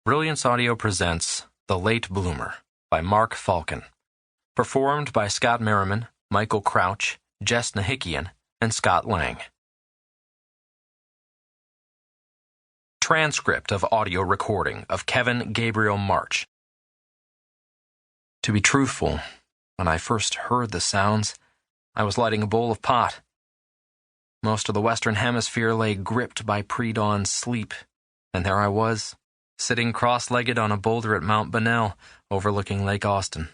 Brilliance Audio presents The Late Bloomer by Mark Falkin. Performed by Scott Merriman, Michael Crouch, Jess Nahikian, and Scott Lang. Transcript of audio recording of Kevin Gabriel March. To be truthful, when I first heard the sounds, I was lighting a bowl of pot. Most of the Western Hemisphere lay gripped by pre-dawn sleep, and there I was, sitting cross-legged on a boulder at Mount Bunnell, overlooking Lake Austin.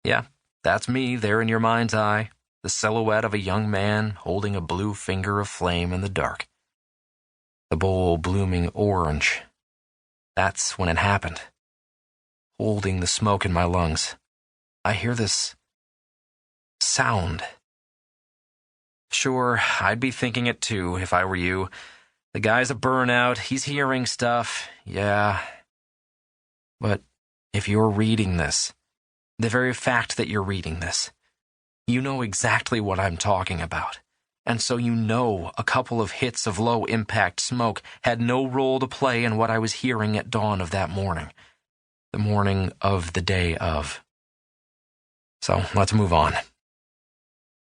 Yeah, that's me there in your mind's eye, the silhouette of a young man holding a blue finger of flame in the dark. The bowl blooming orange. That's when it happened. Holding the smoke in my lungs, I hear this sound. Sure, I'd be thinking it too if I were you. The guy's a burnout, he's hearing stuff, yeah. But if you're reading this, the very fact that you're reading this, you know exactly what I'm talking about. And so you know a couple of hits of low-impact smoke had no role to play in what I was hearing at dawn of that morning. The morning of the day of. So let's move on.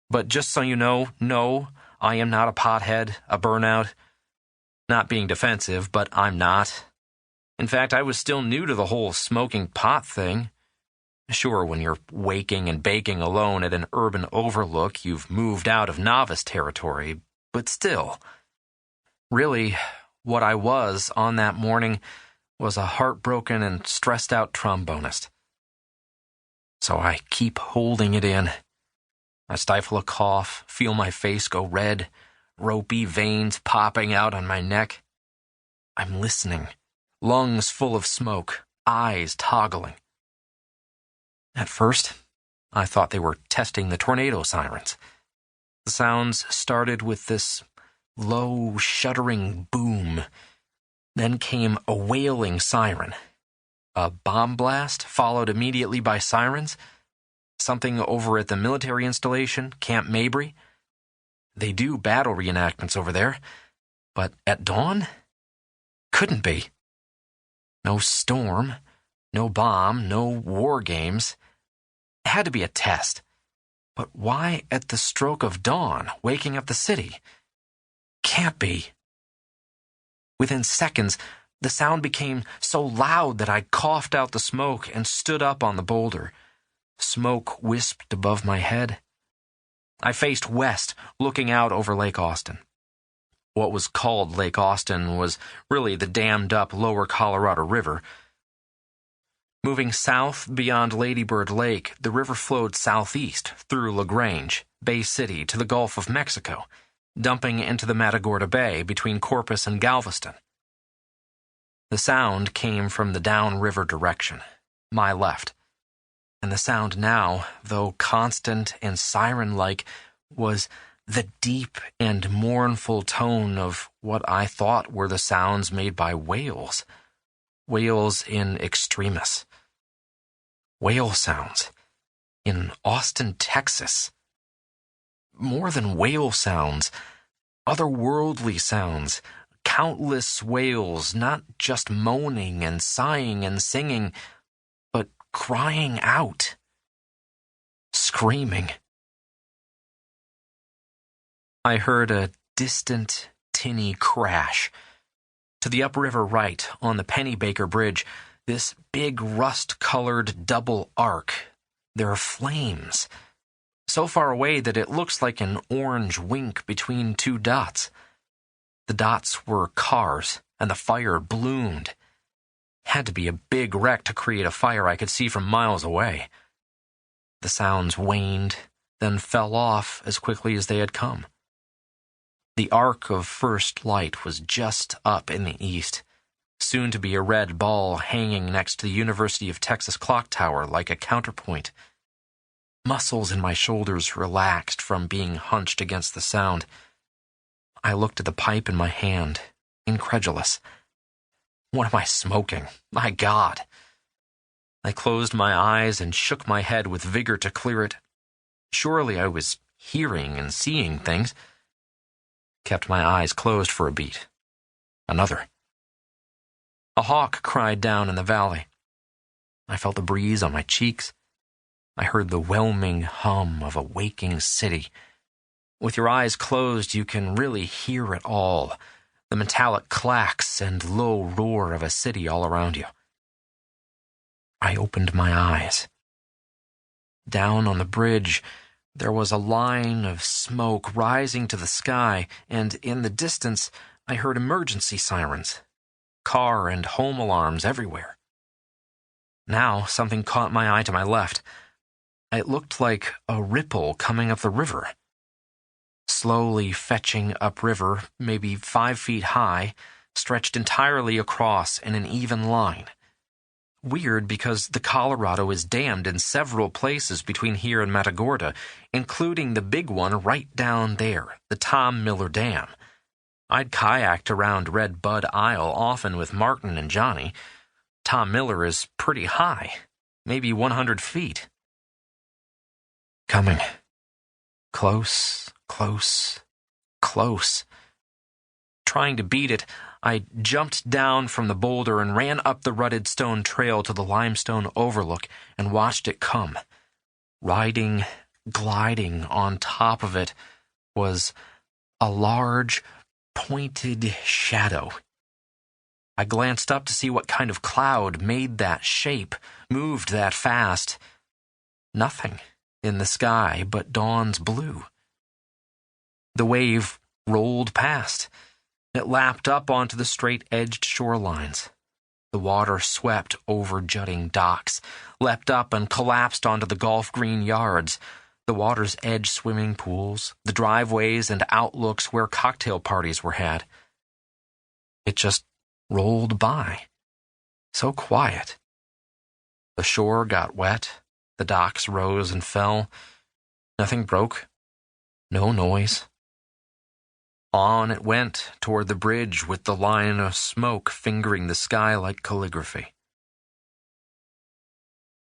But just so you know, no, I am not a pothead, a burnout. Not being defensive, but I'm not. In fact, I was still new to the whole smoking pot thing. Sure, when you're waking and baking alone at an urban overlook, you've moved out of novice territory, but still. Really, what I was on that morning was a heartbroken and stressed-out trombonist. So I keep holding it in. I stifle a cough, feel my face go red, ropey veins popping out on my neck. I'm listening, lungs full of smoke, eyes toggling. At first, I thought they were testing the tornado sirens. The sounds started with this low, shuddering boom. Then came a wailing siren. A bomb blast, followed immediately by sirens. Something over at the military installation, Camp Mabry. They do battle reenactments over there, but at dawn? Couldn't be. No storm, no bomb, no war games. It had to be a test. But why at the stroke of dawn, waking up the city? Can't be. Within seconds, the sound became so loud that I coughed out the smoke and stood up on the boulder. Smoke wisped above my head. I faced west, looking out over Lake Austin. What was called Lake Austin was really the dammed-up lower Colorado River. Moving south beyond Lady Bird Lake, the river flowed southeast through LaGrange, Bay City, to the Gulf of Mexico, dumping into the Matagorda Bay between Corpus and Galveston. The sound came from the downriver direction, my left. And the sound now, though constant and siren-like, was the deep and mournful tone of what I thought were the sounds made by whales. Whales in extremis. Whale sounds. In Austin, Texas. More than whale sounds. Otherworldly sounds. Countless whales, not just moaning and sighing and singing, but crying out. Screaming. I heard a distant, tinny crash. To the upriver right, on the Pennybaker Bridge, this big rust-colored double arc. There are flames. So far away that it looks like an orange wink between two dots. The dots were cars, and the fire bloomed. Had to be a big wreck to create a fire I could see from miles away. The sounds waned, then fell off as quickly as they had come. The arc of first light was just up in the east, soon to be a red ball hanging next to the University of Texas clock tower like a counterpoint. Muscles in my shoulders relaxed from being hunched against the sound. I looked at the pipe in my hand, incredulous. What am I smoking? My God! I closed my eyes and shook my head with vigor to clear it. Surely I was hearing and seeing things. Kept my eyes closed for a beat. Another. A hawk cried down in the valley. I felt the breeze on my cheeks. I heard the whelming hum of a waking city. With your eyes closed, you can really hear it all, the metallic clacks and low roar of a city all around you. I opened my eyes. Down on the bridge, there was a line of smoke rising to the sky, and in the distance, I heard emergency sirens, car and home alarms everywhere. Now, something caught my eye to my left. It looked like a ripple coming up the river. Slowly fetching upriver, maybe 5 feet high, stretched entirely across in an even line. Weird because the Colorado is dammed in several places between here and Matagorda, including the big one right down there, the Tom Miller Dam. I'd kayaked around Red Bud Isle often with Martin and Johnny. Tom Miller is pretty high, maybe 100 feet. Coming. Close, close, close. Trying to beat it, I jumped down from the boulder and ran up the rutted stone trail to the limestone overlook and watched it come. Riding, gliding on top of it was a large, pointed shadow. I glanced up to see what kind of cloud made that shape, moved that fast. Nothing in the sky but dawn's blue. The wave rolled past. It lapped up onto the straight-edged shorelines. The water swept over jutting docks, leapt up and collapsed onto the golf green yards, the water's edge swimming pools, the driveways and outlooks where cocktail parties were had. It just rolled by. So quiet. The shore got wet. The docks rose and fell. Nothing broke. No noise. On it went toward the bridge with the line of smoke fingering the sky like calligraphy.